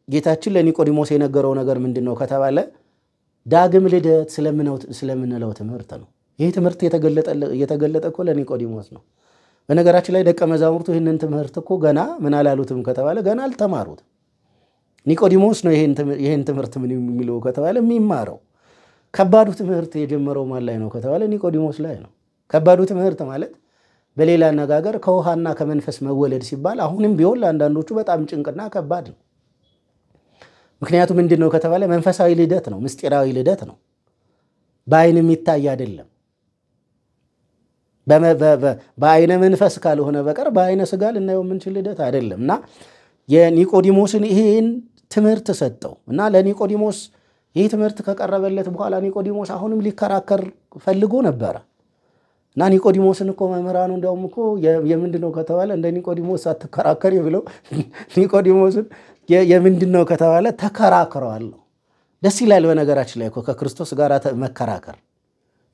ጌታችን ለኒቆዲሞስ የነገረው ነገር ምንድነው ከተባለ ዳግም ልደት ስለምንለው ትምህርት ነው። ይሄ ትምህርት የተገለጠ እኮ ለኒቆዲሞስ ነው። በነገራችን ላይ ደቀ መዛሙርቱ ይህንን ትምህርት እኮ ገና ምን አላሉትም ከተባለ ገና አልተማሩትም። ኒቆዲሞስ ነው ይሄን ትምህርት ምን የሚለው ከተባለ የሚማረው። ከባዱ ትምህርት የጀመረው ማን ላይ ነው ከተባለ ኒቆዲሞስ ላይ ነው። ከባዱ ትምህርት ማለት በሌላ አነጋገር ከውሃና ከመንፈስ መወለድ ሲባል አሁንም ቢሆን ለአንዳንዶቹ በጣም ጭንቅና ከባድ ነው። ምክንያቱም ምንድነው ከተባለ መንፈሳዊ ልደት ነው፣ ምስጢራዊ ልደት ነው። በአይን የሚታይ አይደለም። በአይነ መንፈስ ካልሆነ በቀር በአይነ ስጋ ልናየው የምንችል ልደት አይደለም። እና የኒቆዲሞስን ይሄን ትምህርት ሰጠው እና ለኒቆዲሞስ ይህ ትምህርት ከቀረበለት በኋላ ኒቆዲሞስ አሁንም ሊከራከር ፈልጎ ነበረ። እና ኒቆዲሞስን እኮ መምህራኑ እንደውም እኮ የምንድነው ከተባለ እንደ ኒቆዲሞስ አትከራከሪ ብለው ኒቆዲሞስን የምንድነው ከተባለ ተከራክረዋል። ደስ ይላል በነገራችን ላይ እኮ ከክርስቶስ ጋር መከራከር።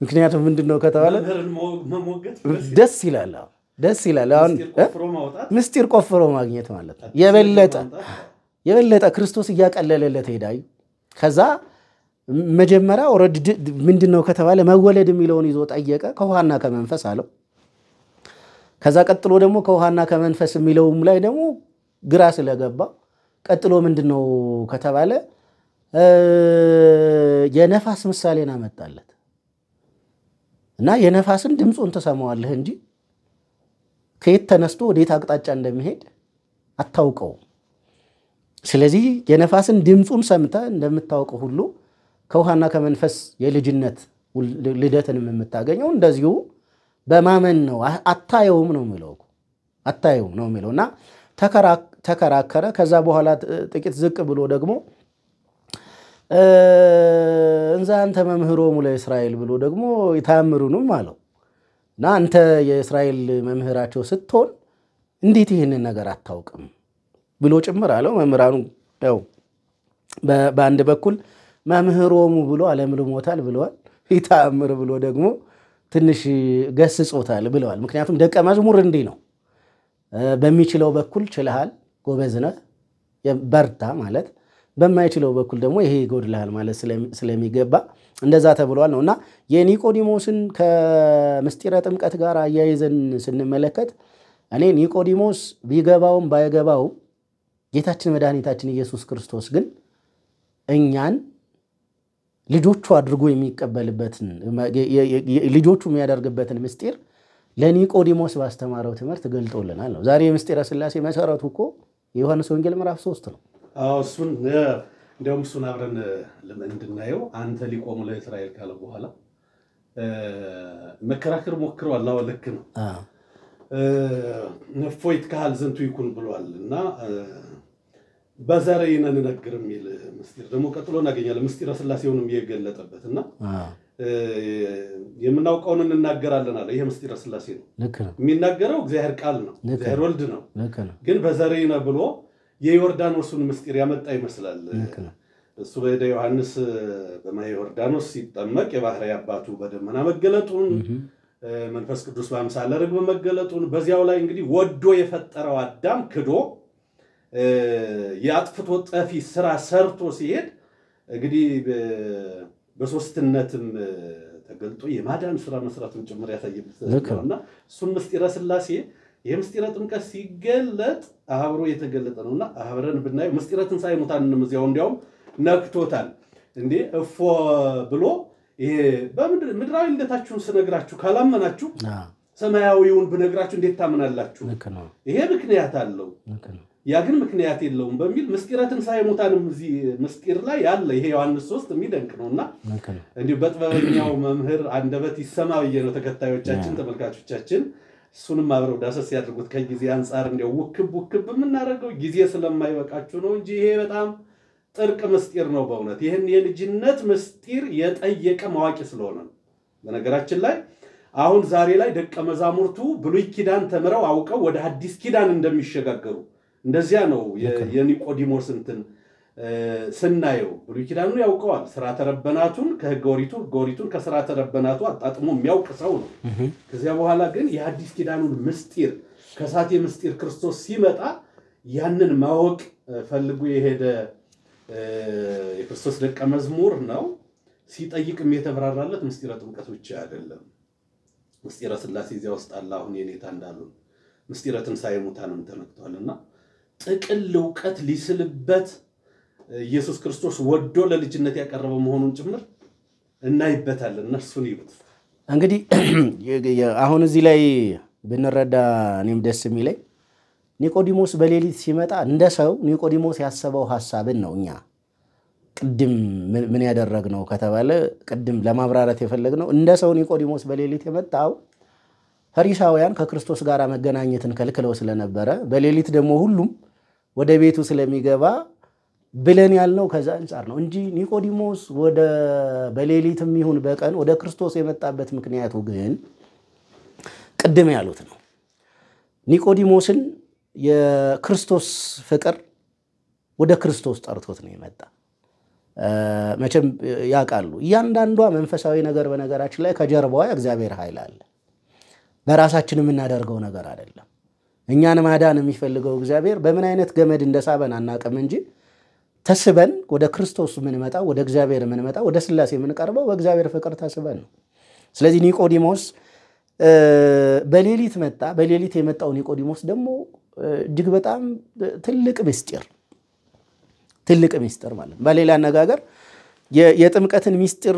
ምክንያቱም ምንድነው ከተባለ ደስ ይላል። ደስ ይላል። አሁን ምስጢር ቆፍሮ ማግኘት ማለት ነው። የበለጠ ክርስቶስ እያቀለለለት ሄዳይ። ከዛ መጀመሪያ ኦሬዲ ምንድነው ከተባለ መወለድ የሚለውን ይዞ ጠየቀ። ከውሃና ከመንፈስ አለው። ከዛ ቀጥሎ ደግሞ ከውሃና ከመንፈስ የሚለውም ላይ ደግሞ ግራ ስለገባ ቀጥሎ ምንድነው ከተባለ የነፋስ ምሳሌን አመጣለት እና የነፋስን ድምጹን ተሰማዋለህ እንጂ ከየት ተነስቶ ወዴት አቅጣጫ እንደሚሄድ አታውቀው። ስለዚህ የነፋስን ድምጹን ሰምተ እንደምታውቀው ሁሉ ከውሃና ከመንፈስ የልጅነት ልደትንም የምታገኘው እንደዚሁ በማመን ነው። አታየውም ነው የሚለው አታየውም ነው የሚለውና ተከራከረ። ከዛ በኋላ ጥቂት ዝቅ ብሎ ደግሞ እንዛ አንተ መምህሮሙ ለእስራኤል ብሎ ደግሞ ይታምሩንም አለው እና አንተ የእስራኤል መምህራቸው ስትሆን እንዴት ይሄንን ነገር አታውቅም ብሎ ጭምር አለው። መምህራኑ ያው በአንድ በኩል መምህሮሙ ብሎ አለምልሞታል ብለዋል። ይታምር ብሎ ደግሞ ትንሽ ገስጾታል ብለዋል። ምክንያቱም ደቀ መዝሙር እንዲህ ነው፣ በሚችለው በኩል ችለሃል ጎበዝ ነህ በርታ ማለት፣ በማይችለው በኩል ደግሞ ይሄ ይጎድልሃል ማለት ስለሚገባ እንደዛ ተብሏል ነውና የኒቆዲሞስን ከምስጢረ ጥምቀት ጋር አያይዘን ስንመለከት እኔ ኒቆዲሞስ ቢገባውም ባይገባውም ጌታችን መድኃኒታችን ኢየሱስ ክርስቶስ ግን እኛን ልጆቹ አድርጎ የሚቀበልበትን ልጆቹ የሚያደርግበትን ምስጢር ለኒቆዲሞስ ባስተማረው ትምህርት ገልጦልናል ነው። ዛሬ የምስጢረ ሥላሴ መሰረቱ እኮ ዮሐንስ ወንጌል ምዕራፍ 3 ነው። እሱን እንደውም እሱን አብረን እንድናየው አንተ ሊቆሙ ለእስራኤል ካለ በኋላ መከራከር ሞክረዋል። አዎ ልክ ነው። ነፎይት ካል ዘንቱ ይኩን ብሏል እና በዛሬና ንነግር የሚል ምስጢር ደግሞ ቀጥሎ እናገኛለን። ምስጢረ ሥላሴውንም የገለጠበት እና የምናውቀውን እንናገራለን አለ። ይሄ ምስጢረ ሥላሴ ነው። ልክ ነው። የሚናገረው እግዚአብሔር ቃል ነው፣ እግዚአብሔር ወልድ ነው። ግን በዛሬና ብሎ የዮርዳኖስን ምስጢር ያመጣ ይመስላል። እሱ በደ ዮሐንስ በማየ ዮርዳኖስ ሲጠመቅ የባህሪ አባቱ በደመና መገለጡን መንፈስ ቅዱስ በአምሳለ ርግብ መገለጡን በዚያው ላይ እንግዲህ ወዶ የፈጠረው አዳም ክዶ ያጥፍቶ ጠፊ ስራ ሰርቶ ሲሄድ እንግዲህ በሶስትነትም ተገልጦ የማዳን ስራ መስራቱን ጭምር ያሳየብትና እሱን ምስጢረ ሥላሴ የምስጢረ ጥምቀት ሲገለጥ አብሮ የተገለጠ ነውና አብረን ብናየው ምስጢረ ትንሣኤ ሙታንንም እዚያው እንዲያውም ነክቶታል። እንዴ እፎ ብሎ ይሄ በምድራዊ ልደታችሁን ስነግራችሁ ካላመናችሁ ሰማያዊውን ብነግራችሁ እንዴት ታምናላችሁ? ይሄ ምክንያት አለው። ያ ግን ምክንያት የለውም በሚል ምስጢረ ትንሣኤ ሙታንም እዚህ ምስጢር ላይ ያለ ይሄ ዮሐንስ 3 የሚደንቅ ነውና እንዲሁ በጥበበኛው መምህር አንደበት ይሰማ ብዬ ነው ተከታዮቻችን ተመልካቾቻችን እሱንም አብረው ዳሰስ ያድርጉት ከጊዜ አንፃር እንደው ውክብ የምናደርገው ጊዜ ስለማይበቃችሁ ነው እንጂ ይሄ በጣም ጥልቅ ምስጢር ነው በእውነት ይሄን የልጅነት ምስጢር የጠየቀ ማዋቂ ስለሆነ ነው በነገራችን ላይ አሁን ዛሬ ላይ ደቀ መዛሙርቱ ብሉይ ኪዳን ተምረው አውቀው ወደ አዲስ ኪዳን እንደሚሸጋገሩ እንደዚያ ነው የኒቆዲሞስ እንትን ስናየው ብሉይ ኪዳኑ ያውቀዋል ሥርዓተ ረበናቱን ከሕገ ኦሪቱን ከሥርዓተ ረበናቱ አጣጥሞ የሚያውቅ ሰው ነው ከዚያ በኋላ ግን የአዲስ ኪዳኑን ምስጢር ከሳቴ ምስጢር ክርስቶስ ሲመጣ ያንን ማወቅ ፈልጎ የሄደ የክርስቶስ ደቀ መዝሙር ነው ሲጠይቅም የተብራራለት ምስጢረ ጥምቀት ብቻ አይደለም ምስጢረ ሥላሴ እዚያ ውስጥ አለ አሁን የኔታ እንዳሉ ምስጢረ ትንሣኤ ሙታንም ተነክቷልና ጥቅል ዕውቀት ሊስልበት ኢየሱስ ክርስቶስ ወዶ ለልጅነት ያቀረበው መሆኑን ጭምር እናይበታለን እነሱን ይሉት እንግዲህ አሁን እዚህ ላይ ብንረዳ እኔም ደስ የሚለኝ ኒቆዲሞስ በሌሊት ሲመጣ እንደ ሰው ኒቆዲሞስ ያሰበው ሐሳብን ነው እኛ ቅድም ምን ያደረግነው ከተባለ ቅድም ለማብራራት የፈለግነው እንደ ሰው ኒቆዲሞስ በሌሊት የመጣው ፈሪሳውያን ከክርስቶስ ጋር መገናኘትን ከልክለው ስለነበረ በሌሊት ደግሞ ሁሉም ወደ ቤቱ ስለሚገባ ብለን ያልነው ከዛ አንፃር ነው እንጂ ኒቆዲሞስ ወደ በሌሊትም ይሁን በቀን ወደ ክርስቶስ የመጣበት ምክንያቱ ግን ቅድም ያሉት ነው ኒቆዲሞስን የክርስቶስ ፍቅር ወደ ክርስቶስ ጠርቶት ነው የመጣ መቼም ያውቃሉ እያንዳንዷ መንፈሳዊ ነገር በነገራችን ላይ ከጀርባዋ እግዚአብሔር ኃይል አለ በራሳችን የምናደርገው ነገር አይደለም እኛን ማዳን የሚፈልገው እግዚአብሔር በምን አይነት ገመድ እንደሳበን አናቀም እንጂ ተስበን ወደ ክርስቶስ የምንመጣው ወደ እግዚአብሔር የምንመጣው ወደ ሥላሴ የምንቀርበው በእግዚአብሔር ፍቅር ተስበን ነው ስለዚህ ኒቆዲሞስ በሌሊት መጣ በሌሊት የመጣው ኒቆዲሞስ ደግሞ እጅግ በጣም ትልቅ ምስጢር ማለት በሌላ አነጋገር የጥምቀትን ምስጢር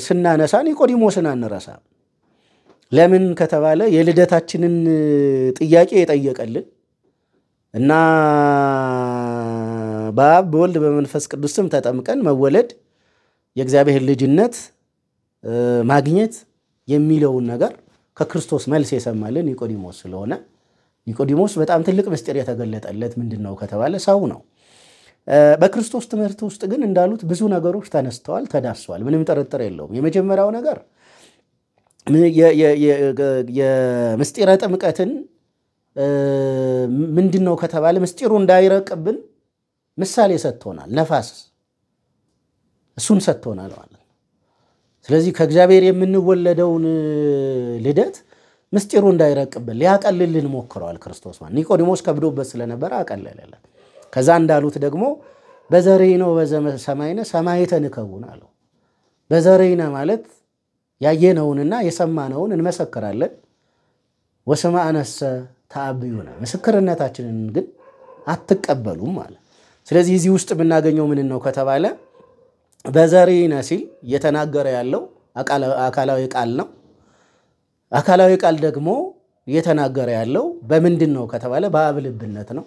ስናነሳ ኒቆዲሞስን አንረሳ ለምን ከተባለ የልደታችንን ጥያቄ የጠየቀልን እና በአብ በወልድ በመንፈስ ቅዱስ ስም ተጠምቀን መወለድ የእግዚአብሔር ልጅነት ማግኘት የሚለውን ነገር ከክርስቶስ መልስ የሰማልን ኒቆዲሞስ ስለሆነ ኒቆዲሞስ በጣም ትልቅ ምስጢር የተገለጠለት ምንድነው ከተባለ ሰው ነው በክርስቶስ ትምህርት ውስጥ ግን እንዳሉት ብዙ ነገሮች ተነስተዋል ተዳስሰዋል ምንም ጥርጥር የለውም የመጀመሪያው ነገር የምስጢረ ጥምቀትን ምንድነው ከተባለ ምስጢሩ እንዳይረቅብን ምሳሌ ሰጥቶናል ነፋስ እሱን ሰጥቶናል ማለት ስለዚህ ከእግዚአብሔር የምንወለደውን ልደት ምስጢሩ እንዳይረቅብን ሊያቀልልን ሞክሯል ክርስቶስ ማለት ኒቆዲሞስ ከብዶበት ስለነበር አቀለለለት ከዛ እንዳሉት ደግሞ በዘሬነ በሰማይነ ሰማይተን ከውን አለው በዘሬነ ማለት ያየነውንና የሰማነውን እንመሰክራለን ወሰማዕነሰ ተአብዩነ ምስክርነታችንን ግን አትቀበሉም ማለት ስለዚህ እዚህ ውስጥ የምናገኘው ምን ነው ከተባለ በዘሬነ ሲል እየተናገረ ያለው አካላዊ ቃል ነው አካላዊ ቃል ደግሞ እየተናገረ ያለው በምንድን ነው ከተባለ በአብ ልብነት ነው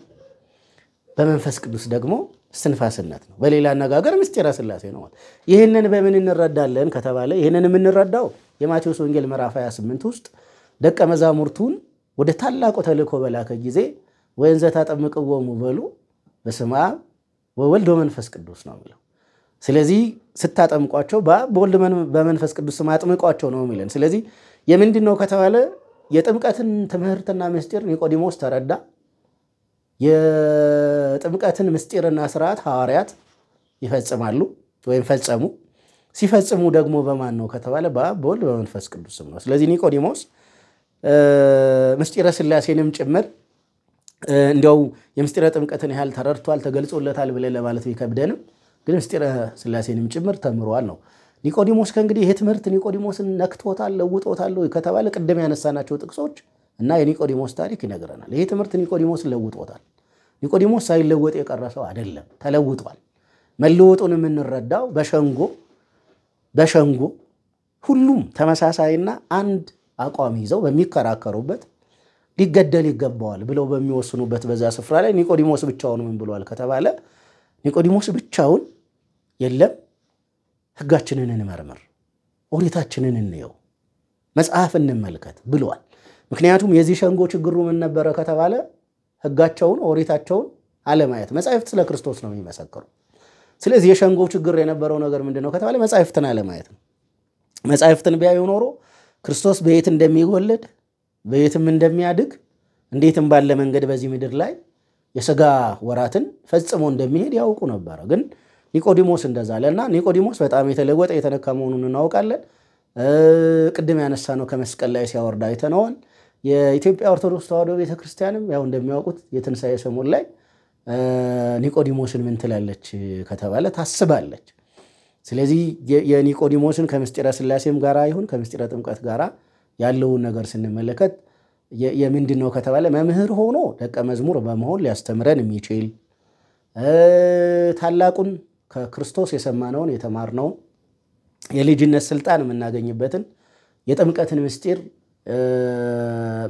በመንፈስ ቅዱስ ደግሞ ስንፋስነት ነው በሌላ አነጋገር ምስጢረ ሥላሴ ነው ይሄንን በምን እንረዳለን ከተባለ ይሄንን የምንረዳው የማቴዎስ ወንጌል ምዕራፍ 28 ውስጥ ደቀ መዛሙርቱን ወደ ታላቁ ተልእኮ በላከ ጊዜ ወንዘ ታጠምቅዎሙ በሉ በስመ አብ ወወልድ ወመንፈስ ቅዱስ ነው የሚለው ስለዚህ ስታጠምቋቸው በወልድ በመንፈስ ቅዱስ ማጥምቋቸው ነው የሚለን ስለዚህ የምንድነው ከተባለ የጥምቀትን ትምህርትና ምስጢር ኒቆዲሞስ ተረዳ የጥምቀትን ምስጢርና ሥርዓት ሐዋርያት ይፈጽማሉ ወይም ፈጸሙ ሲፈጽሙ ደግሞ በማን ነው ከተባለ በአብ በወልድ በመንፈስ ቅዱስ ነው ስለዚህ ኒቆዲሞስ ምስጢረ ሥላሴንም ጭምር እንዲያው የምስጢረ ጥምቀትን ያህል ተረድቷል ተገልጾለታል ብለን ለማለት ቢከብደንም ግን ምስጢረ ሥላሴንም ጭምር ተምሯል ነው ኒቆዲሞስ ከእንግዲህ ይሄ ትምህርት ኒቆዲሞስን ነክቶታል ለውጦታል ከተባለ ቅድም ያነሳናቸው ጥቅሶች እና የኒቆዲሞስ ታሪክ ይነግረናል ይሄ ትምህርት ኒቆዲሞስን ለውጦታል ኒቆዲሞስ ሳይለወጥ የቀረሰው አይደለም ተለውጧል መለወጡን የምንረዳው በሸንጎ ሁሉም ተመሳሳይና አንድ አቋም ይዘው በሚከራከሩበት ሊገደል ይገባዋል ብለው በሚወስኑበት በዛ ስፍራ ላይ ኒቆዲሞስ ብቻውን ምን ብሏል ከተባለ ኒቆዲሞስ ብቻውን የለም ሕጋችንን እንመርምር፣ ኦሪታችንን እንየው፣ መጽሐፍ እንመልከት ብሏል። ምክንያቱም የዚህ ሸንጎ ችግሩ ምን ነበረ ከተባለ ሕጋቸውን ኦሪታቸውን አለማየት። መጻሕፍት ስለ ክርስቶስ ነው የሚመሰክሩ። ስለዚህ የሸንጎ ችግር የነበረው ነገር ምንድነው ከተባለ መጻሕፍትን አለማየት ነው። መጻሕፍትን ቢያዩ ኖሮ ክርስቶስ በየት እንደሚወለድ በየትም እንደሚያድግ እንዴትም ባለ መንገድ በዚህ ምድር ላይ የሥጋ ወራትን ፈጽሞ እንደሚሄድ ያውቁ ነበረ። ግን ኒቆዲሞስ እንደዛ አለና ኒቆዲሞስ በጣም የተለወጠ የተነካ መሆኑን እናውቃለን። ቅድም ያነሳነው ከመስቀል ላይ ሲያወርድ አይተነዋል። የኢትዮጵያ ኦርቶዶክስ ተዋሕዶ ቤተክርስቲያንም ያው እንደሚያውቁት የትንሣኤ ሰሞን ላይ ኒቆዲሞስን ምን ትላለች ከተባለ ታስባለች። ስለዚህ የኒቆዲሞስን ከምስጢረ ሥላሴም ጋር ይሁን ከምስጢረ ጥምቀት ጋር ያለውን ነገር ስንመለከት የምንድን ነው ከተባለ መምህር ሆኖ ደቀ መዝሙር በመሆን ሊያስተምረን የሚችል ታላቁን ከክርስቶስ የሰማነውን የተማርነውን የልጅነት ስልጣን የምናገኝበትን የጥምቀትን ምስጢር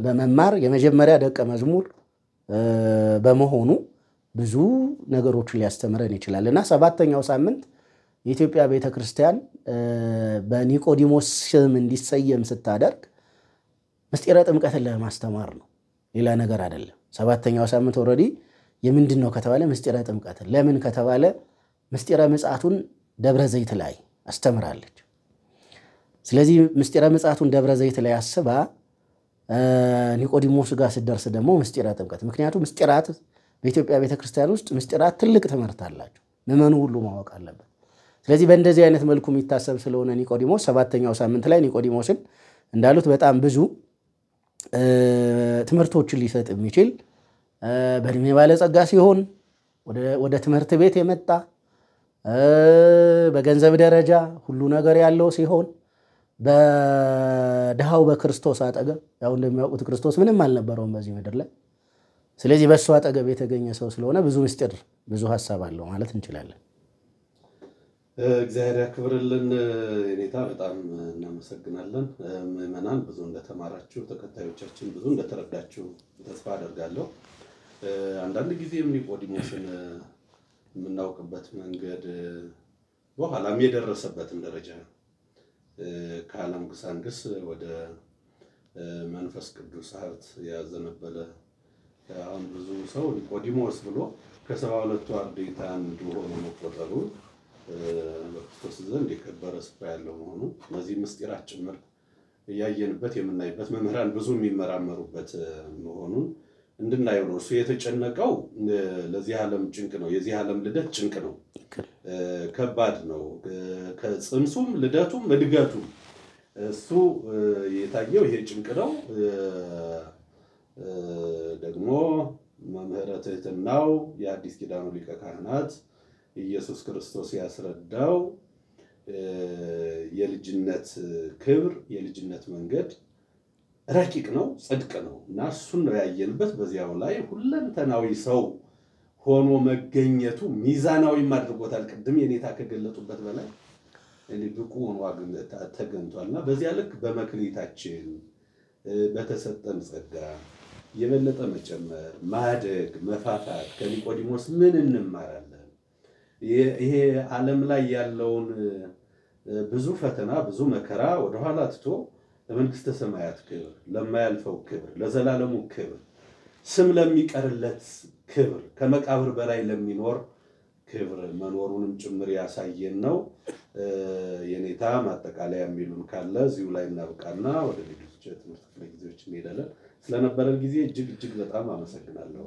በመማር የመጀመሪያ ደቀ መዝሙር በመሆኑ ብዙ ነገሮችን ሊያስተምረን ይችላል እና ሰባተኛው ሳምንት የኢትዮጵያ ቤተክርስቲያን በኒቆዲሞስ ስም እንዲሰየም ስታደርግ ምስጢረ ጥምቀትን ለማስተማር ነው፣ ሌላ ነገር አይደለም። ሰባተኛው ሳምንት ኦልሬዲ የምንድን ነው ከተባለ ምስጢረ ጥምቀትን ለምን ከተባለ ምስጢረ ምጽአቱን ደብረ ዘይት ላይ አስተምራለች። ስለዚህ ምስጢረ ምጽአቱን ደብረ ዘይት ላይ አስባ ኒቆዲሞስ ጋር ስትደርስ ደግሞ ምስጢረ ጥምቀት። ምክንያቱም ምስጢራት በኢትዮጵያ ቤተክርስቲያን ውስጥ ምስጢራት ትልቅ ትምህርት አላቸው፣ ምዕመኑ ሁሉ ማወቅ አለበት። ስለዚህ በእንደዚህ አይነት መልኩ የሚታሰብ ስለሆነ ኒቆዲሞስ ሰባተኛው ሳምንት ላይ ኒቆዲሞስን እንዳሉት በጣም ብዙ ትምህርቶችን ሊሰጥ የሚችል በእድሜ ባለጸጋ ሲሆን ወደ ትምህርት ቤት የመጣ በገንዘብ ደረጃ ሁሉ ነገር ያለው ሲሆን በድሃው በክርስቶስ አጠገብ ያው እንደሚያውቁት ክርስቶስ ምንም አልነበረውም በዚህ ምድር ላይ። ስለዚህ በእሱ አጠገብ የተገኘ ሰው ስለሆነ ብዙ ምስጢር ብዙ ሀሳብ አለው ማለት እንችላለን። እግዚአብሔር ያክብርልን የኔታ፣ በጣም እናመሰግናለን። ምዕመናን ብዙ እንደተማራችሁ፣ ተከታዮቻችን ብዙ እንደተረዳችሁ ተስፋ አደርጋለሁ። አንዳንድ ጊዜም ኒቆዲሞስን የምናውቅበት መንገድ በኋላም የደረሰበትም ደረጃ ከዓለም ግሳንግስ ወደ መንፈስ ቅዱስ ሀብት ያዘነበለ አሁን ብዙ ሰው ኒቆዲሞስ ብሎ ከ72ቱ አርድእት አንዱ ሆኖ መቆጠሩ በክርስቶስ ዘንድ የከበረ ስፍራ ያለው መሆኑ በዚህ ምስጢራት ጭምር እያየንበት የምናይበት መምህራን ብዙ የሚመራመሩበት መሆኑን እንድናየው ነው። እሱ የተጨነቀው ለዚህ ዓለም ጭንቅ ነው። የዚህ ዓለም ልደት ጭንቅ ነው፣ ከባድ ነው። ከጽንሱም ልደቱም እድገቱም እሱ የታየው ይሄ ጭንቅ ነው። ደግሞ መምህረ ትሕትናው የአዲስ ኪዳኑ ሊቀ ካህናት ኢየሱስ ክርስቶስ ያስረዳው የልጅነት ክብር የልጅነት መንገድ ረቂቅ ነው፣ ጽድቅ ነው እና እሱን ነው ያየንበት። በዚያው ላይ ሁለንተናዊ ሰው ሆኖ መገኘቱ ሚዛናዊ አድርጎታል። ቅድም የኔታ ከገለጡበት በላይ ብቁ ሆኖ ተገኝቷልና በዚያ ልክ በመክሊታችን በተሰጠን ጸጋ የበለጠ መጨመር፣ ማደግ፣ መፋፋት ከኒቆዲሞስ ምን እንማራለን? ይሄ ዓለም ላይ ያለውን ብዙ ፈተና ብዙ መከራ ወደ ኋላ ትቶ ለመንግስተ ሰማያት ክብር፣ ለማያልፈው ክብር፣ ለዘላለሙ ክብር፣ ስም ለሚቀርለት ክብር፣ ከመቃብር በላይ ለሚኖር ክብር መኖሩንም ጭምር ያሳየን ነው። የኔታ ማጠቃለያ የሚሉን ካለ እዚሁ ላይ እናብቃና ወደ ሌሎች ትምህርት ክፍለ ጊዜዎች እንሄዳለን። ስለነበረን ጊዜ እጅግ በጣም አመሰግናለሁ።